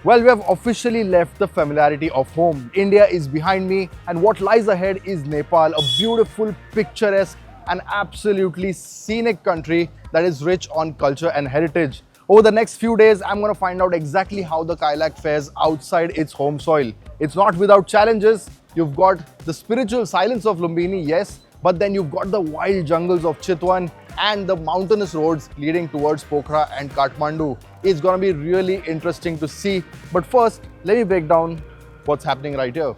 Well, we have officially left the familiarity of home. India is behind me, and what lies ahead is Nepal, a beautiful, picturesque, and absolutely scenic country that is rich on culture and heritage. Over the next few days, I'm going to find out exactly how the Kylaq fares outside its home soil. It's not without challenges. You've got the spiritual silence of Lumbini, yes, but then you've got the wild jungles of Chitwan and the mountainous roads leading towards Pokhara and Kathmandu. It's going to be really interesting to see. But first, let me break down what's happening right here.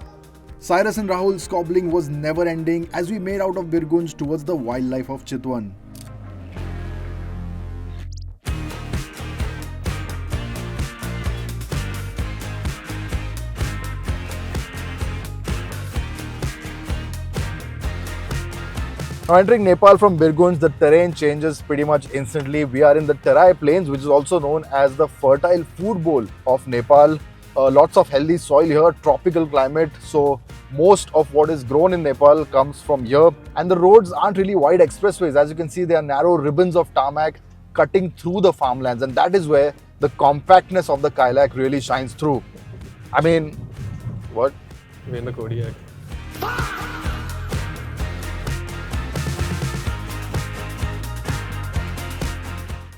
Cyrus and Rahul's squabbling was never ending as we made out of Birgunj towards the wildlife of Chitwan. Now entering Nepal from Birgunj, the terrain changes pretty much instantly. We are in the Tarai plains, which is also known as the fertile food bowl of Nepal. Lots of healthy soil here, tropical climate. So most of what is grown in Nepal comes from here. And the roads aren't really wide expressways. As you can see, they are narrow ribbons of tarmac cutting through the farmlands. And that is where the compactness of the Kylaq really shines through. I mean, what? We're in the Kodiak.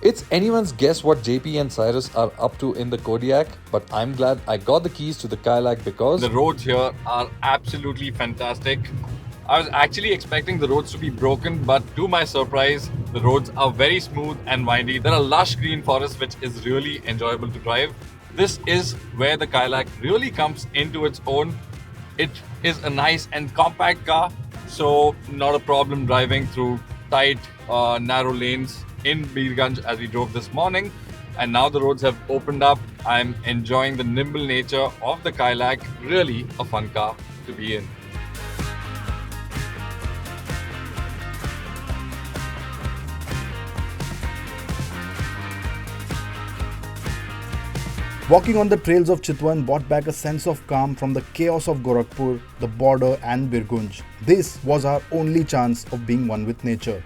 It's anyone's guess what JP and Cyrus are up to in the Kodiak, but I'm glad I got the keys to the Kylaq because The roads here are absolutely fantastic. I was actually expecting the roads to be broken, but to my surprise, the roads are very smooth and windy. There are lush green forests, which is really enjoyable to drive. This is where the Kylaq really comes into its own. It is a nice and compact car, so not a problem driving through tight, narrow lanes in Birgunj as we drove this morning. And now the roads have opened up. I'm enjoying the nimble nature of the Kylaq. Really a fun car to be in. Walking on the trails of Chitwan brought back a sense of calm from the chaos of Gorakhpur, the border and Birgunj. This was our only chance of being one with nature.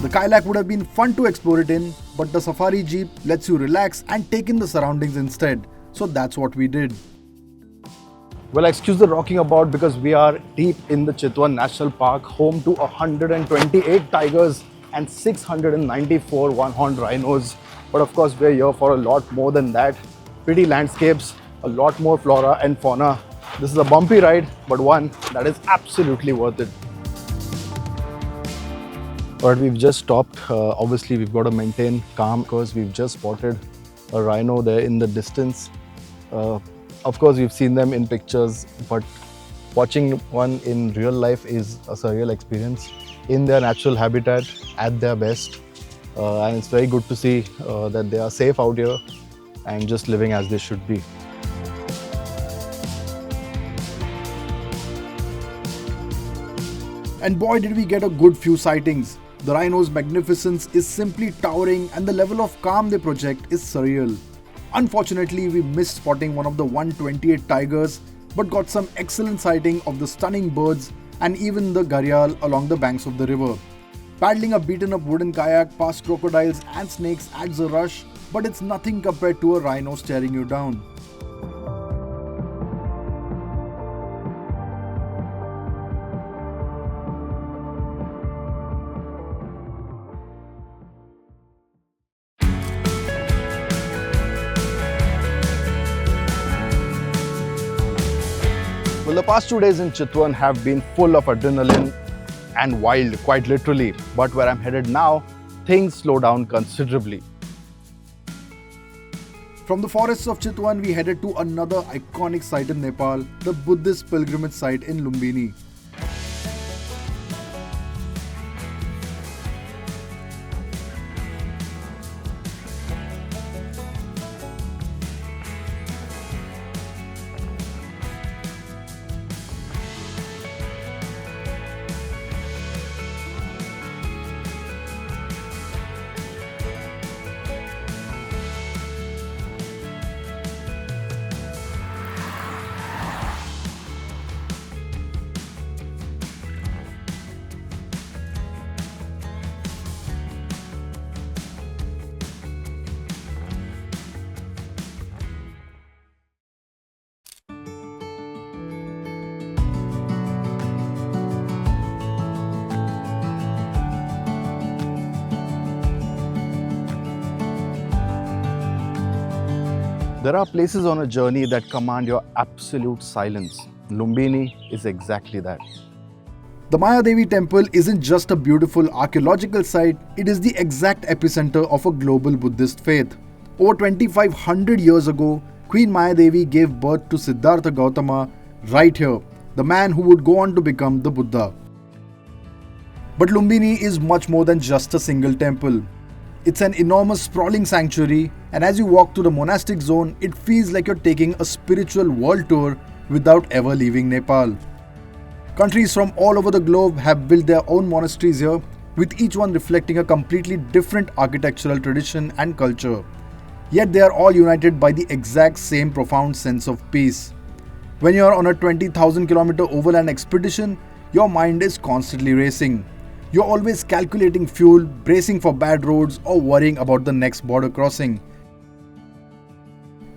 The Kylaq would have been fun to explore it in, but the safari jeep lets you relax and take in the surroundings instead. So that's what we did. Well, excuse the rocking about because we are deep in the Chitwan National Park, home to 128 tigers and 694 one-horned rhinos. But of course, we're here for a lot more than that. Pretty landscapes, a lot more flora and fauna. This is a bumpy ride, but one that is absolutely worth it. Alright, we've just stopped. Obviously, we've got to maintain calm because we've just spotted a rhino there in the distance. Of course, we've seen them in pictures, but watching one in real life is a surreal experience in their natural habitat at their best. And it's very good to see that they are safe out here and just living as they should be. And boy, did we get a good few sightings. The rhino's magnificence is simply towering and the level of calm they project is surreal. Unfortunately, we missed spotting one of the 128 tigers, but got some excellent sighting of the stunning birds and even the gharial along the banks of the river. Paddling a beaten up wooden kayak past crocodiles and snakes adds a rush, but it's nothing compared to a rhino staring you down. Well, the past 2 days in Chitwan have been full of adrenaline and wild, quite literally. But where I'm headed now, things slow down considerably. From the forests of Chitwan, we headed to another iconic site in Nepal, the Buddhist pilgrimage site in Lumbini. There are places on a journey that command your absolute silence. Lumbini is exactly that. The Mayadevi temple isn't just a beautiful archaeological site, it is the exact epicenter of a global Buddhist faith. Over 2500 years ago, Queen Mayadevi gave birth to Siddhartha Gautama right here, the man who would go on to become the Buddha. But Lumbini is much more than just a single temple. It's an enormous sprawling sanctuary, and as you walk through the monastic zone, it feels like you're taking a spiritual world tour without ever leaving Nepal. Countries from all over the globe have built their own monasteries here, with each one reflecting a completely different architectural tradition and culture. Yet they are all united by the exact same profound sense of peace. When you are on a 20,000 kilometer overland expedition, your mind is constantly racing. You're always calculating fuel, bracing for bad roads, or worrying about the next border crossing.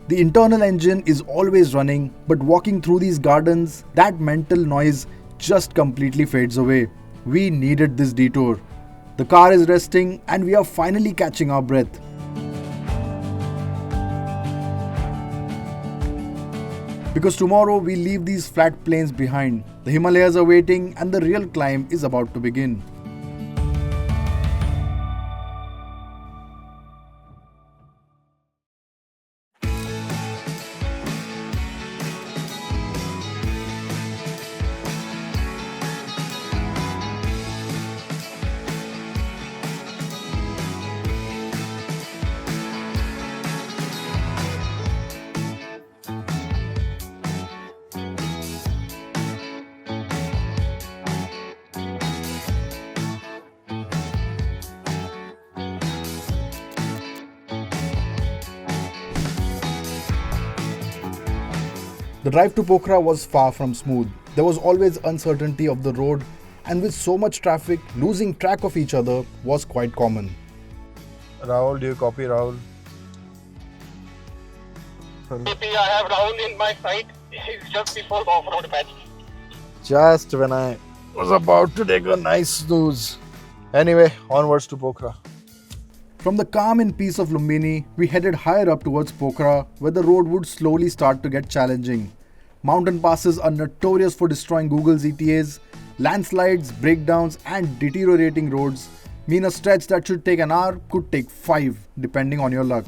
The internal engine is always running, but walking through these gardens, that mental noise just completely fades away. We needed this detour. The car is resting, and we are finally catching our breath. Because tomorrow we leave these flat plains behind. The Himalayas are waiting, and the real climb is about to begin. The drive to Pokhara was far from smooth. There was always uncertainty of the road, and with so much traffic, losing track of each other was quite common. Rahul, do you copy Rahul? Maybe I have Rahul in my sight. It's just before the off-road match. Just when I was about to take a nice snooze. Anyway, onwards to Pokhara. From the calm and peace of Lumbini, we headed higher up towards Pokhara, where the road would slowly start to get challenging. Mountain passes are notorious for destroying Google's ETAs. Landslides, breakdowns, and deteriorating roads mean a stretch that should take an hour could take 5, depending on your luck.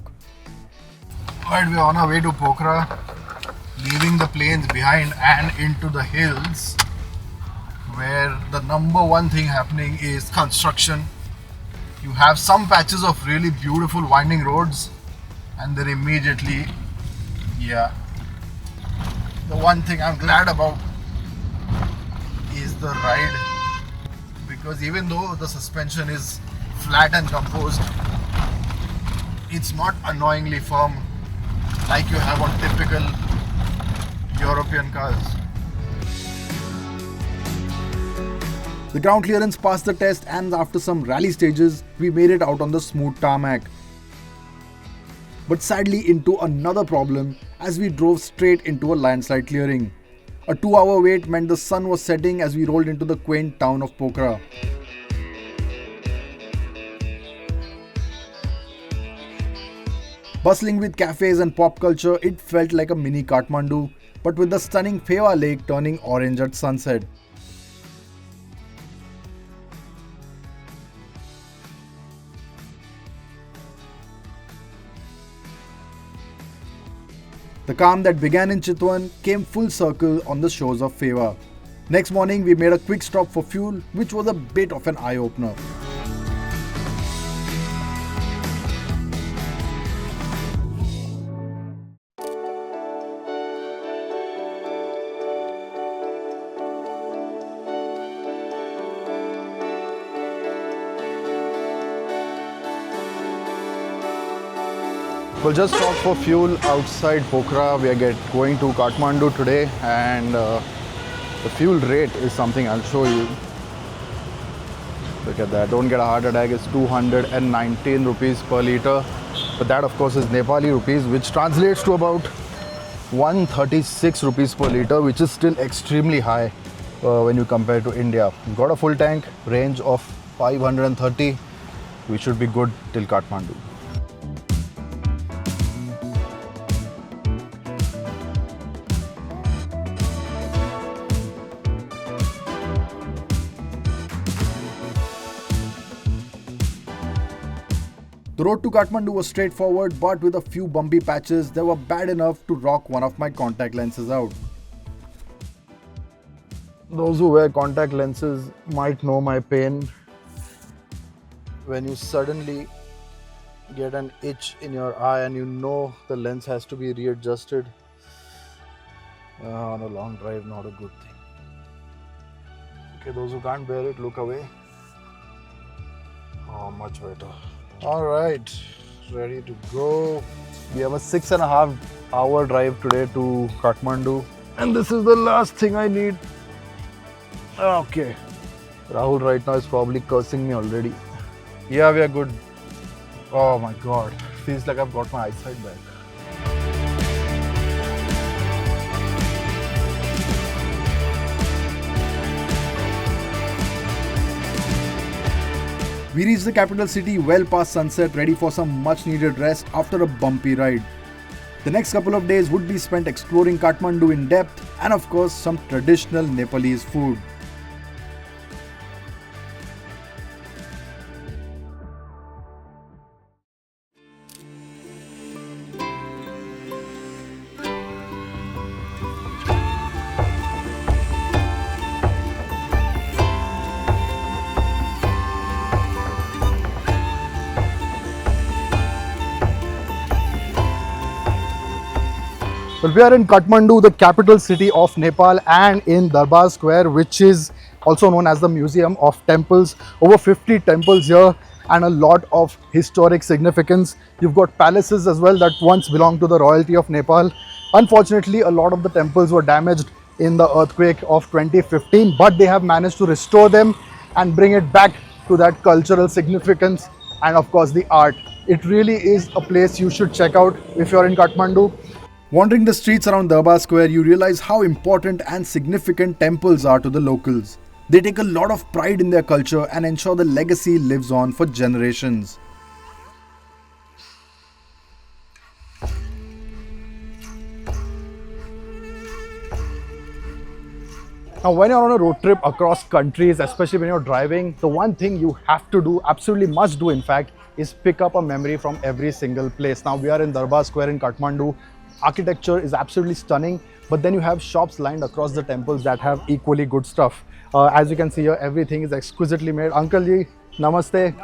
Alright, we're on our way to Pokhara, leaving the plains behind and into the hills, where the number one thing happening is construction. You have some patches of really beautiful winding roads, and then immediately, the one thing I'm glad about is the ride, because even though the suspension is flat and composed, it's not annoyingly firm like you have on typical European cars. The ground clearance passed the test, and after some rally stages, we made it out on the smooth tarmac. But sadly into another problem as we drove straight into a landslide clearing. A 2-hour wait meant the sun was setting as we rolled into the quaint town of Pokhara. Bustling with cafes and pop culture, it felt like a mini Kathmandu, but with the stunning Pheva lake turning orange at sunset. The calm that began in Chitwan came full circle on the shores of Pheva. Next morning, we made a quick stop for fuel, which was a bit of an eye-opener. We'll just stop for fuel outside Pokhara. We are going to Kathmandu today, and the fuel rate is something I'll show you. Look at that, don't get a heart attack. It's 219 rupees per litre, but that of course is Nepali rupees, which translates to about 136 rupees per litre, which is still extremely high when you compare to India. We've got a full tank, range of 530. We should be good till Kathmandu. The road to Kathmandu was straightforward, but with a few bumpy patches that were bad enough to rock one of my contact lenses out. Those who wear contact lenses might know my pain when you suddenly get an itch in your eye and you know the lens has to be readjusted. On a long drive, not a good thing. Okay, those who can't bear it, look away. Oh, much better. All right, ready to go. We have a 6.5 hour drive today to Kathmandu, and this is the last thing I need. Okay, Rahul right now is probably cursing me already. Yeah, we are good. Oh my god, feels like I've got my eyesight back. We reached the capital city well past sunset, ready for some much needed rest after a bumpy ride. The next couple of days would be spent exploring Kathmandu in depth and of course some traditional Nepalese food. Well, we are in Kathmandu, the capital city of Nepal, and in Darbar Square, which is also known as the Museum of Temples. Over 50 temples here and a lot of historic significance. You've got palaces as well that once belonged to the royalty of Nepal. Unfortunately, a lot of the temples were damaged in the earthquake of 2015, but they have managed to restore them and bring it back to that cultural significance and of course the art. It really is a place you should check out if you're in Kathmandu. Wandering the streets around Darbar Square, you realize how important and significant temples are to the locals. They take a lot of pride in their culture and ensure the legacy lives on for generations. Now, when you're on a road trip across countries, especially when you're driving, the one thing you have to do, absolutely must do in fact, is pick up a memory from every single place. Now, we are in Darbar Square in Kathmandu. Architecture is absolutely stunning, but then you have shops lined across the temples that have equally good stuff. As you can see here, everything is exquisitely made. Uncle ji, namaste.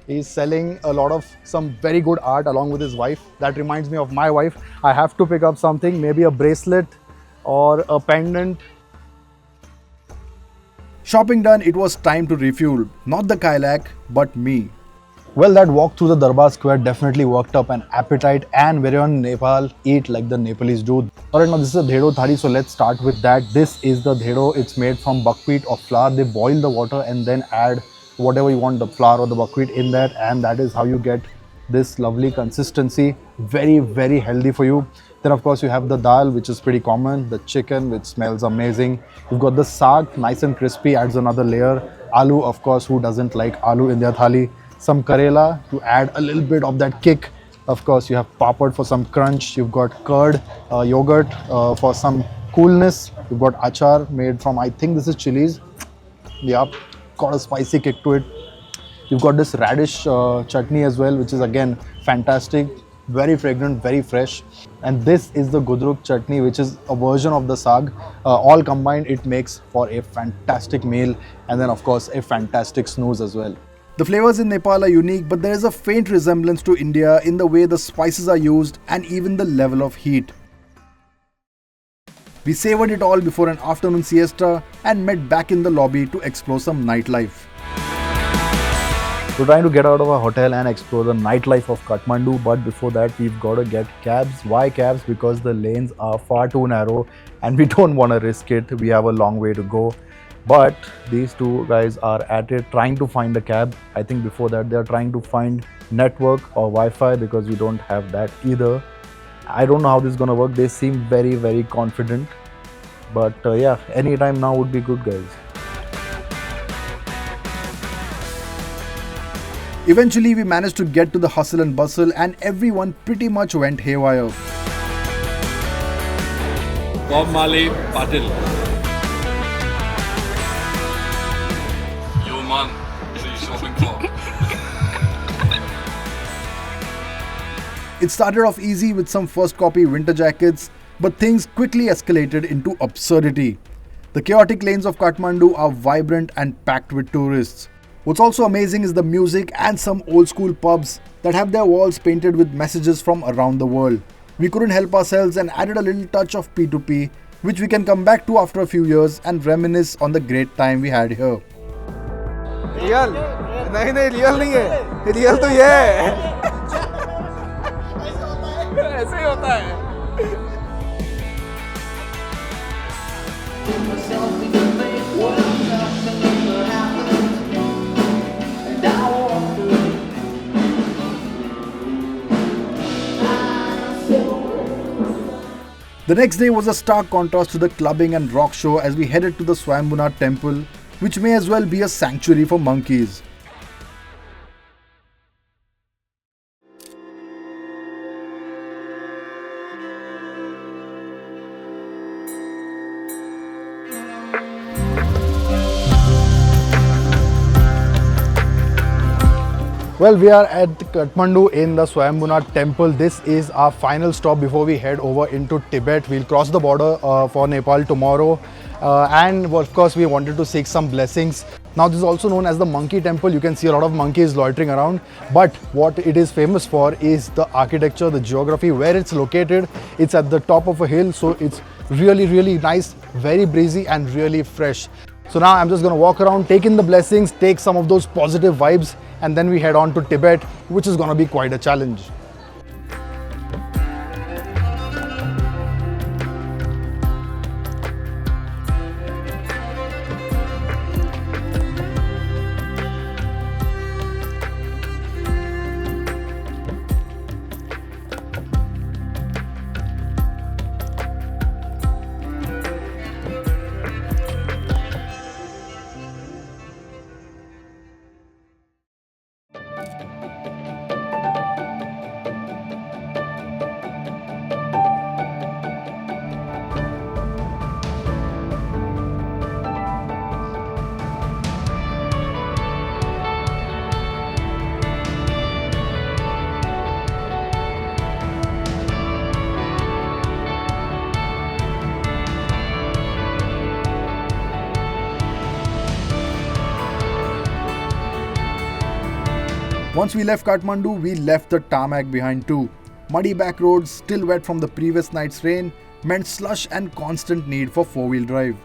He's selling a lot of some very good art along with his wife. That reminds me of my wife. I have to pick up something, maybe a bracelet or a pendant. Shopping done, it was time to refuel. Not the Kylaq, but me. Well, that walk through the Darbar Square definitely worked up an appetite, and when you're in Nepal, eat like the Nepalese do. Alright, now this is a dhero thali, so let's start with that. This is the dhero. It's made from buckwheat or flour. They boil the water and then add whatever you want, the flour or the buckwheat in that, and that is how you get this lovely consistency. Very, very healthy for you. Then of course you have the dal, which is pretty common, the chicken, which smells amazing. You've got the saag, nice and crispy, adds another layer. Aloo, of course, who doesn't like aloo in their thali? Some karela to add a little bit of that kick. Of course, you have papad for some crunch. You've got curd, yogurt for some coolness. You've got achar made from, I think this is chilies. Yep, got a spicy kick to it. You've got this radish chutney as well, which is again fantastic. Very fragrant, very fresh. And this is the gudruk chutney, which is a version of the saag. All combined, it makes for a fantastic meal. And then of course, a fantastic snooze as well. The flavors in Nepal are unique, but there is a faint resemblance to India in the way the spices are used and even the level of heat. We savoured it all before an afternoon siesta and met back in the lobby to explore some nightlife. We're trying to get out of our hotel and explore the nightlife of Kathmandu, but before that we've got to get cabs. Why cabs? Because the lanes are far too narrow and we don't want to risk it. We have a long way to go. But these two guys are at it trying to find a cab. I think before that they are trying to find network or Wi-Fi because we don't have that either. I don't know how this is gonna work. They seem very, very confident. But yeah, anytime now would be good, guys. Eventually we managed to get to the hustle and bustle and everyone pretty much went haywire. Bob Marley, Patil. Yo man, what are you shopping for? It started off easy with some first copy winter jackets, but things quickly escalated into absurdity. The chaotic lanes of Kathmandu are vibrant and packed with tourists. What's also amazing is the music and some old school pubs that have their walls painted with messages from around the world. We couldn't help ourselves and added a little touch of P2P, which we can come back to after a few years and reminisce on the great time we had here. Real नहीं नहीं real नहीं है real तो ये है ऐसे ही होता है The next day was a stark contrast to the clubbing and rock show as we headed to the Swayambhunath temple, which may as well be a sanctuary for monkeys. Well, we are at Kathmandu in the Swayambhunath temple. This is our final stop before we head over into Tibet. We'll cross the border for Nepal tomorrow. And of course, we wanted to seek some blessings. Now, this is also known as the monkey temple. You can see a lot of monkeys loitering around. But what it is famous for is the architecture, the geography, where it's located. It's at the top of a hill, so it's really, really nice, very breezy and really fresh. So now I'm just going to walk around, take in the blessings, take some of those positive vibes, and then we head on to Tibet, which is going to be quite a challenge. Once we left Kathmandu, we left the tarmac behind too. Muddy back roads, still wet from the previous night's rain, meant slush and constant need for four-wheel drive.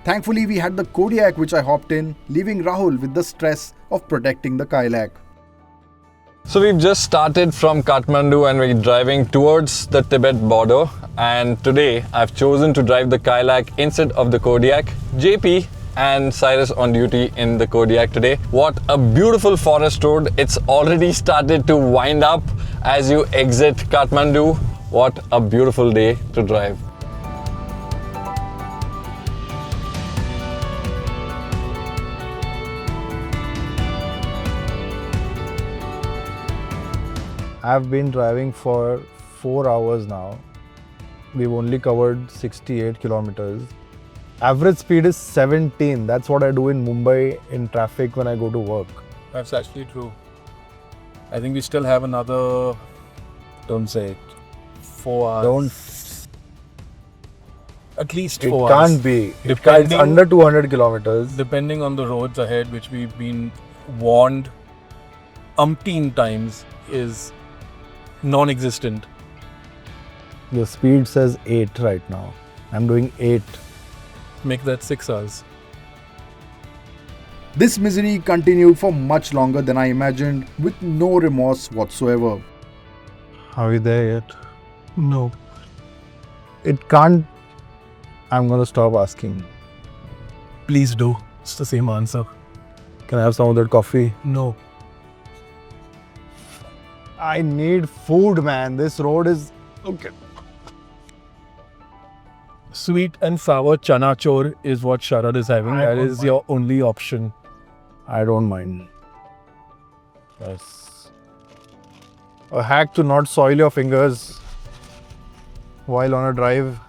Thankfully, we had the Kodiak which I hopped in, leaving Rahul with the stress of protecting the Kylaq. So we've just started from Kathmandu and we're driving towards the Tibet border, and today I've chosen to drive the Kylaq instead of the Kodiak. JP and Cyrus on duty in the Kodiak today. What a beautiful forest road. It's already started to wind up as you exit Kathmandu. What a beautiful day to drive. I've been driving for 4 hours now. We've only covered 68 kilometers. Average speed is 17. That's what I do in Mumbai in traffic when I go to work. That's actually true. I think we still have another, don't say it, 4 hours. Don't. At least It 4 hours. can't be. It's Depending- under 200 kilometers. Depending on the roads ahead, which we've been warned umpteen times, is non-existent. The speed says 8 right now. I'm doing 8. Make that 6 hours. This misery continued for much longer than I imagined, with no remorse whatsoever. Are we there yet? No. It can't. I'm gonna stop asking. Please do. It's the same answer. Can I have some of that coffee? No. I need food, man. This road is. Okay. Sweet and sour chana chor is what Sharad is having. That is your only option. I don't mind. Yes. A hack to not soil your fingers while on a drive.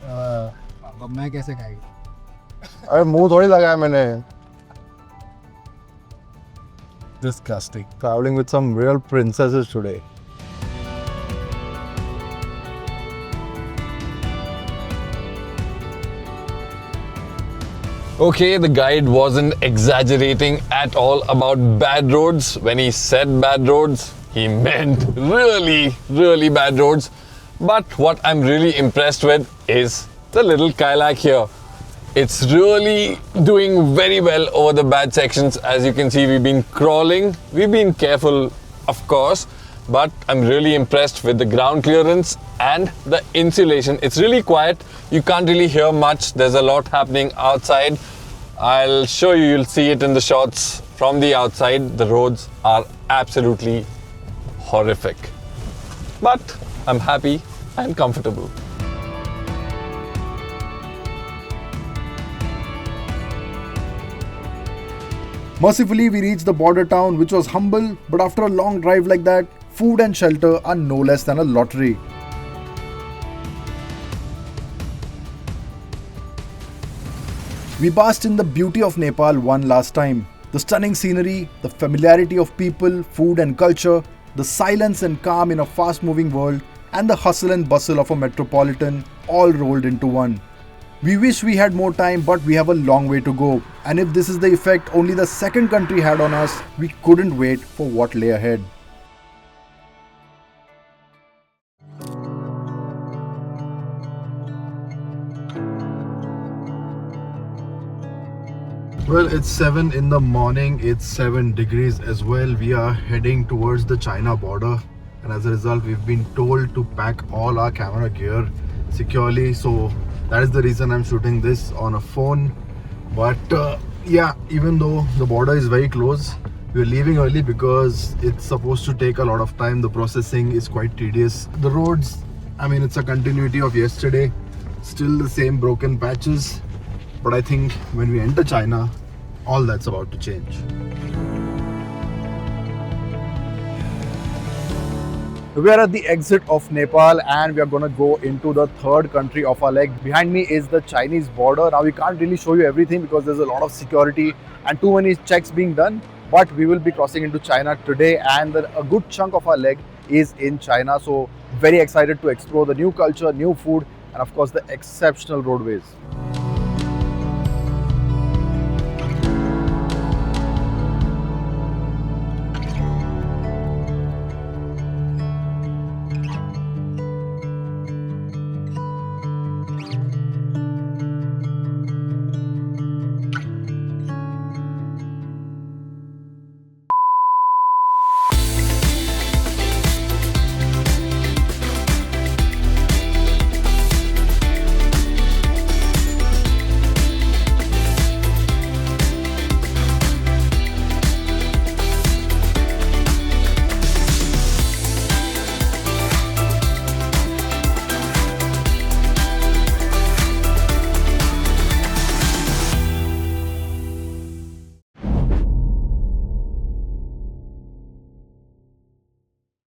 अब मैं कैसे खाएगा? अरे मुंह थोड़ी लगाया मैंने. Disgusting. Traveling with some real princesses today. Okay, the guide wasn't exaggerating at all about bad roads. When he said bad roads, he meant really, really bad roads. But what I'm really impressed with is the little Kylaq here. It's really doing very well over the bad sections. As you can see, we've been crawling. We've been careful, of course, but I'm really impressed with the ground clearance and the insulation. It's really quiet. You can't really hear much. There's a lot happening outside. I'll show you, you'll see it in the shots from the outside. The roads are absolutely horrific. But I'm happy and comfortable. Mercifully, we reached the border town, which was humble, but after a long drive like that, food and shelter are no less than a lottery. We basked in the beauty of Nepal one last time. The stunning scenery, the familiarity of people, food and culture, the silence and calm in a fast-moving world, and the hustle and bustle of a metropolitan all rolled into one. We wish we had more time, but we have a long way to go. And if this is the effect only the second country had on us, we couldn't wait for what lay ahead. Well, it's 7 in the morning, it's 7 degrees as well. We are heading towards the China border, and as a result we've been told to pack all our camera gear securely, so that is the reason I'm shooting this on a phone. But yeah, even though the border is very close, we're leaving early because it's supposed to take a lot of time. The processing is quite tedious. The roads, I mean, it's a continuity of yesterday, still the same broken patches. But I think when we enter China, all that's about to change. We are at the exit of Nepal and we are going to go into the third country of our leg. Behind me is the Chinese border. Now we can't really show you everything because there's a lot of security and too many checks being done. But we will be crossing into China today and a good chunk of our leg is in China. So very excited to explore the new culture, new food and of course the exceptional roadways.